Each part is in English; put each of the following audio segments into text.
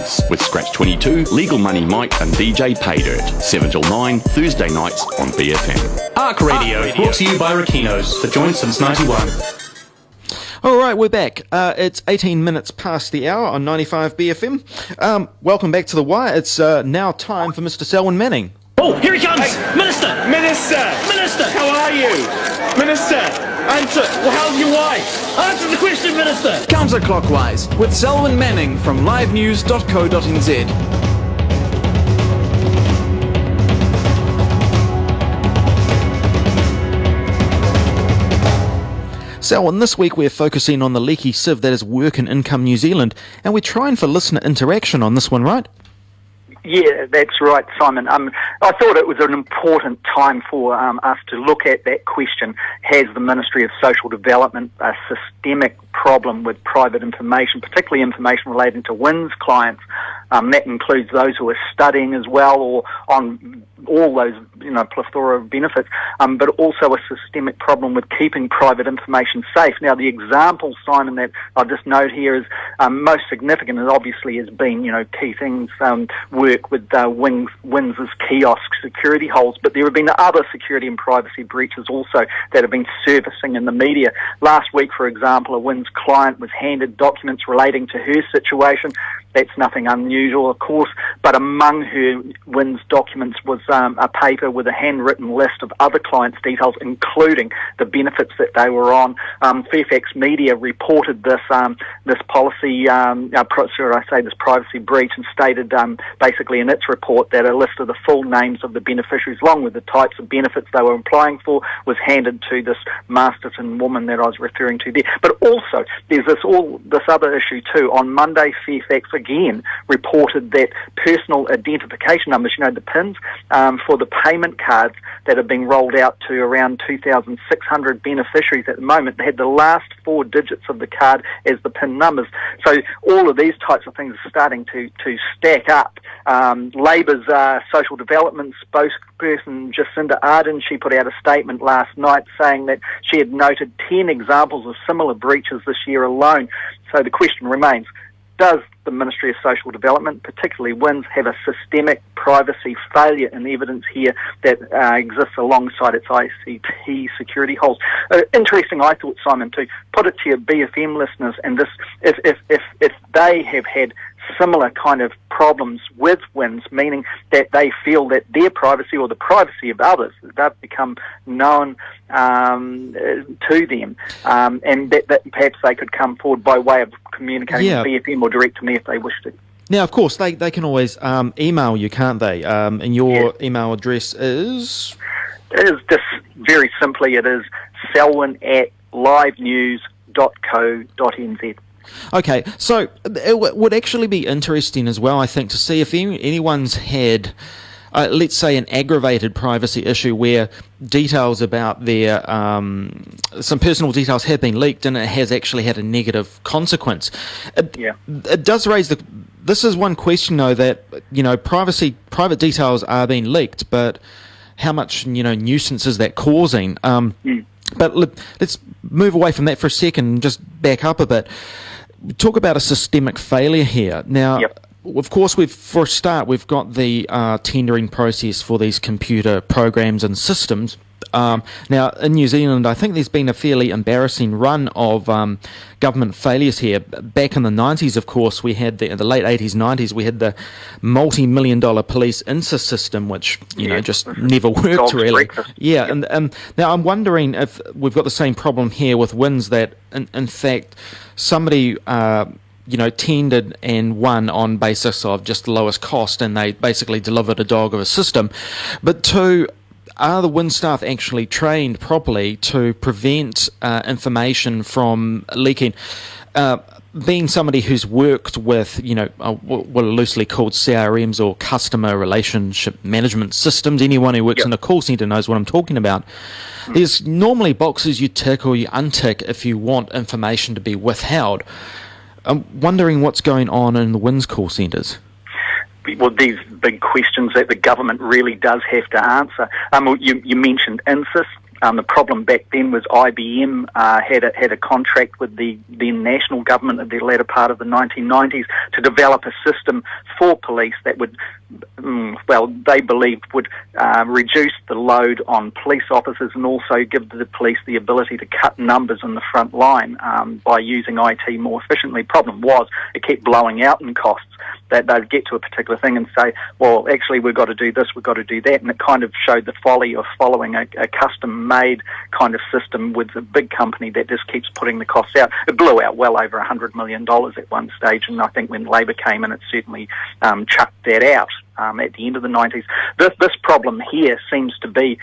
Clockwise with Scratch 22, Legal Money Mike and DJ Paydirt. 7 till 9, Thursday nights on BFM. Arc Radio, brought to you by Rakinos, the joint since 91. All right, we're back. It's 18 minutes past the hour on 95 BFM. Welcome back to The Wire. It's now time for Mr. Selwyn Manning. Oh, here he comes! Hey. Minister! Minister, how are you? Minister, answer. Well, how's your wife? Answer the question, Minister! Counterclockwise with Selwyn Manning from livenews.co.nz. Selwyn, this week we're focusing on the leaky sieve that is Work and Income New Zealand, and we're trying for listener interaction on this one, right? Yeah, that's right, Simon. I thought it was an important time for us to look at that question. Has the Ministry of Social Development a systemic problem with private information, particularly information relating to Winz clients? That includes those who are studying as well, or on all those, plethora of benefits, but also a systemic problem with keeping private information safe. Now, the example, Simon, that I'll just note here is most significant, and obviously has been, key things, work with Winz's kiosk security holes, but there have been other security and privacy breaches also that have been surfacing in the media. Last week, for example, a Winz client was handed documents relating to her situation. That's nothing unusual, of course, but among her Winz documents was a paper with a handwritten list of other clients' details, including the benefits that they were on. Fairfax Media reported this policy, this privacy breach, and stated basically in its report that a list of the full names of the beneficiaries, along with the types of benefits they were applying for, was handed to this Masterton woman that I was referring to there. But also, there's this other issue too. On Monday, Fairfax again reported that personal identification numbers, the PINs, for the payment cards that are being rolled out to around 2,600 beneficiaries at the moment, they had the last 4 digits of the card as the PIN numbers. So all of these types of things are starting to stack up. Labour's social development spokesperson Jacinda Ardern, she put out a statement last night saying that she had noted 10 examples of similar breaches this year alone. So the question remains, does the Ministry of Social Development, particularly Winz, have a systemic privacy failure in evidence here that exists alongside its ICT security holes? Interesting, I thought, Simon, to put it to your BFM listeners, and this, if they have had similar kind of problems with Winz, meaning that they feel that their privacy or the privacy of others, they've become known to them, and that perhaps they could come forward by way of communicating with BFM or direct to me if they wish to. Now, of course, they can always email you, can't they? And your email address is? It is just very simply, it is selwyn@livenews.co.nz. Okay, so it would actually be interesting as well, I think, to see if anyone's had, let's say, an aggravated privacy issue where details about their, some personal details have been leaked and it has actually had a negative consequence. It does raise this is one question, though, that, private details are being leaked, but how much, nuisance is that causing? But let's move away from that for a second and just back up a bit. Talk about a systemic failure here. Now, of course, for a start, we've got the tendering process for these computer programs and systems. Now, in New Zealand, I think there's been a fairly embarrassing run of government failures here. Back in the 90s, of course, we had the late 80s, 90s, we had the multi-million-dollar police INSA system, which, just never worked really. Yeah, and now I'm wondering if we've got the same problem here with Winz, that, in fact, somebody tendered and won on basis of just the lowest cost, and they basically delivered a dog of a system. But two, are the Winz staff actually trained properly to prevent information from leaking? Being somebody who's worked with, what are loosely called CRMs or customer relationship management systems, anyone who works in a call centre knows what I'm talking about. There's normally boxes you tick or you untick if you want information to be withheld. I'm wondering what's going on in the Winz call centres. Well, these big questions that the government really does have to answer. You mentioned INSIS. The problem back then was IBM had a contract with the national government at the latter part of the 1990s to develop a system for police that would, they believed would reduce the load on police officers and also give the police the ability to cut numbers in the front line by using IT more efficiently. Problem was, it kept blowing out in costs. That they'd get to a particular thing and say, well, actually, we've got to do this, we've got to do that, and it kind of showed the folly of following a custom-made kind of system with a big company that just keeps putting the costs out. It blew out well over $100 million at one stage, and I think when Labor came in, it certainly chucked that out at the end of the 90s. This problem here seems to be,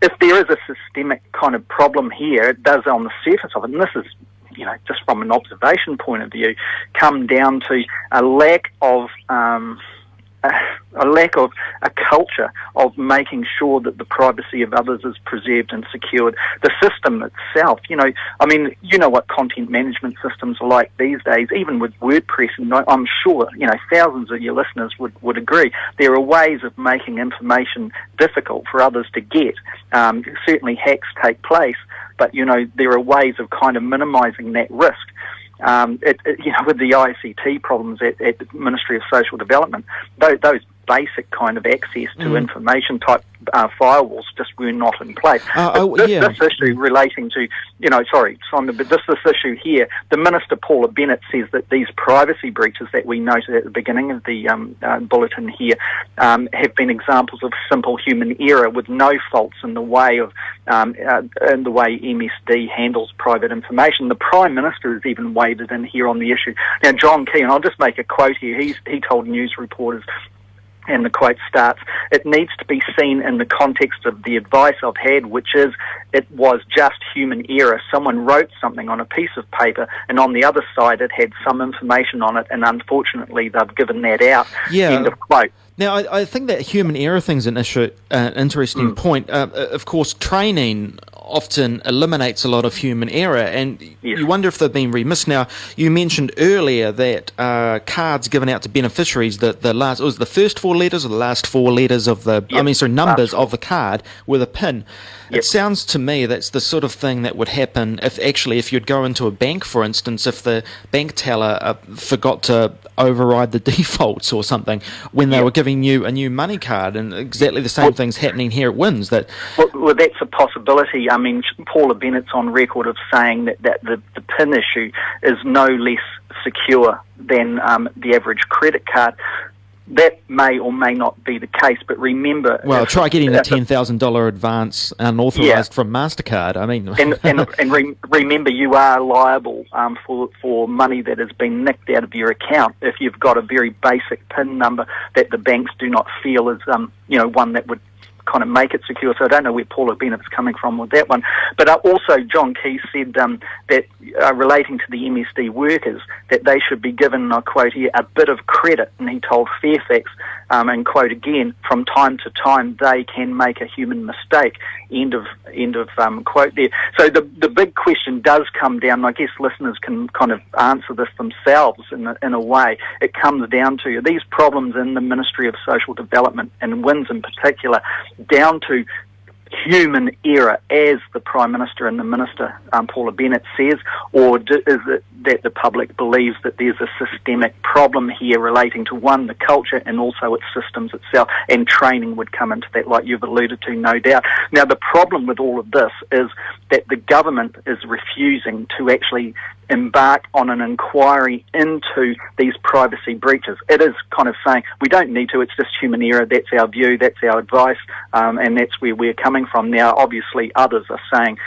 if there is a systemic kind of problem here, it does on the surface of it, and this is, just from an observation point of view, come down to a lack of a culture of making sure that the privacy of others is preserved and secured. The system itself, what content management systems are like these days, even with WordPress, and I'm sure, thousands of your listeners would agree, there are ways of making information difficult for others to get. Certainly hacks take place, but, there are ways of kind of minimising that risk. With the ICT problems at the Ministry of Social Development, those basic kind of access to information type firewalls just were not in place. This issue relating to, Simon, but this issue here, the Minister, Paula Bennett, says that these privacy breaches that we noted at the beginning of the bulletin here have been examples of simple human error with no faults in the way of in the way MSD handles private information. The Prime Minister has even waded in here on the issue. Now, John Key, and I'll just make a quote here, he told news reporters, and the quote starts, "It needs to be seen in the context of the advice I've had, which is it was just human error. Someone wrote something on a piece of paper, and on the other side it had some information on it, and unfortunately they've given that out." End of quote. Now, I think that human error thing's an interesting point. Of course, training often eliminates a lot of human error, and you wonder if they've been remissed. Now, you mentioned earlier that cards given out to beneficiaries, the first four letters or the last four letters of the, numbers of the card with a PIN. It sounds to me that's the sort of thing that would happen if you'd go into a bank, for instance, if the bank teller forgot to override the defaults or something when they were giving you a new money card, and exactly the same thing's happening here at Winz. Well, that's a possibility. I mean, Paula Bennett's on record of saying that the PIN issue is no less secure than the average credit card. That may or may not be the case, but remember... Well, try getting a $10,000 advance unauthorised from MasterCard. I mean... and remember, you are liable for money that has been nicked out of your account if you've got a very basic PIN number that the banks do not feel is one that would kind of make it secure. So I don't know where Paula Bennett's coming from with that one. But also John Key said that relating to the MSD workers, that they should be given, and I quote here, a bit of credit. And he told Fairfax, and quote again, from time to time they can make a human mistake. End of quote there. So the big question does come down, and I guess listeners can kind of answer this themselves in a way. It comes down to, are these problems in the Ministry of Social Development, and Winz in particular, down to human error, as the Prime Minister and the Minister, Paula Bennett, says, or is it that the public believes that there's a systemic problem here relating to, one, the culture, and also its systems itself, and training would come into that, like you've alluded to, no doubt. Now, the problem with all of this is that the government is refusing to actually embark on an inquiry into these privacy breaches. It is kind of saying, we don't need to, it's just human error, that's our view, that's our advice, and that's where we're coming from. Now, obviously, others are saying,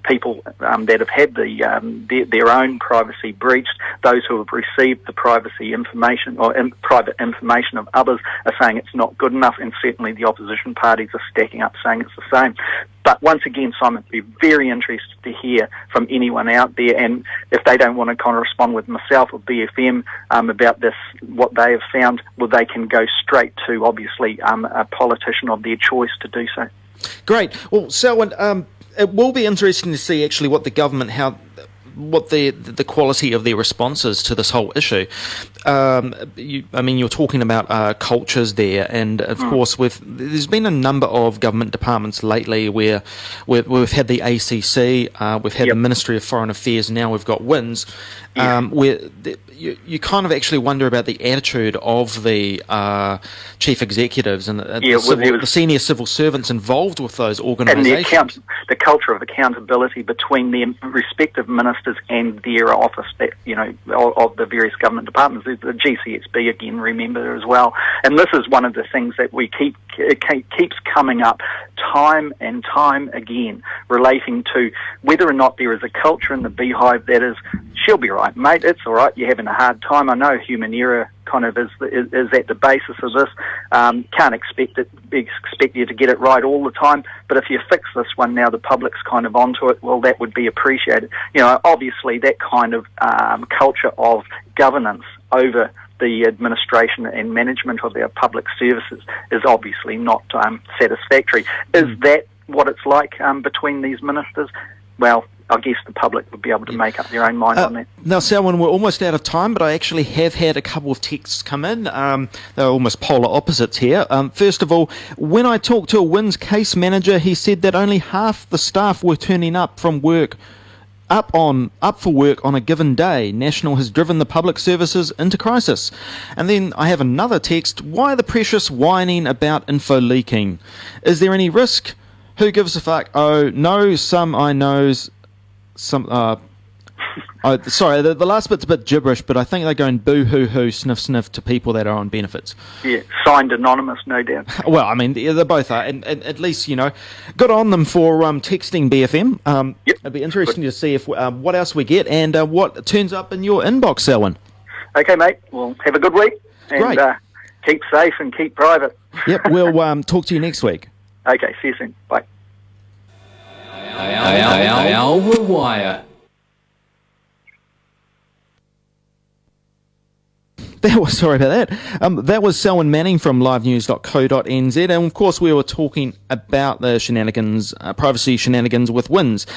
people that have had their own privacy breached, those who have received the privacy information or private information of others are saying it's not good enough, and certainly the opposition parties are stacking up saying it's the same. But once again, Simon, I'd be very interested to hear from anyone out there, and if they don't want to kind of respond with myself or BFM about this, what they have found, well, they can go straight to, obviously, a politician of their choice to do so. Great. Well, Selwyn, it will be interesting to see actually what the government, what the quality of their responses to this whole issue. you're talking about cultures there, and of course, there's been a number of government departments lately where we've had the ACC, we've had the Ministry of Foreign Affairs, now we've got Winz, where you kind of actually wonder about the attitude of the chief executives and the senior civil servants involved with those organisations. And the culture of accountability between the respective ministers and their office, of the various government departments. The GCSB, again, remember as well. And this is one of the things that keeps coming up time and time again, relating to whether or not there is a culture in the beehive that is, she'll be right, mate, it's all right, you're having a hard time. I know human error kind of is at the basis of this. Can't expect you to get it right all the time, but if you fix this one now, the public's kind of onto it, well, that would be appreciated. Obviously that kind of culture of governance over the administration and management of our public services is obviously not satisfactory. Is that what it's like between these ministers? Well, I guess the public would be able to make up their own mind on that. Now, Selwyn, we're almost out of time, but I actually have had a couple of texts come in. They're almost polar opposites here. First of all, when I talked to a Winz case manager, he said that only half the staff were turning up from work up for work on a given day. National has driven the public services into crisis. And then I have another text. Why the precious whining about info leaking? Is there any risk? Who gives a fuck? Oh, no, some I knows. Sorry, the last bit's a bit gibberish, but I think they're going boo-hoo-hoo, sniff-sniff to people that are on benefits. Yeah, signed anonymous, no doubt. Well, I mean, they both are, and at least, good on them for texting BFM. It'd be interesting to see if what else we get and what turns up in your inbox, Selwyn. Okay, mate. Well, have a good week, and keep safe and keep private. Yep, we'll talk to you next week. Okay, see you soon. Bye. Wire. Sorry about that. That was Selwyn Manning from livenews.co.nz, and of course we were talking about the privacy shenanigans with Winz.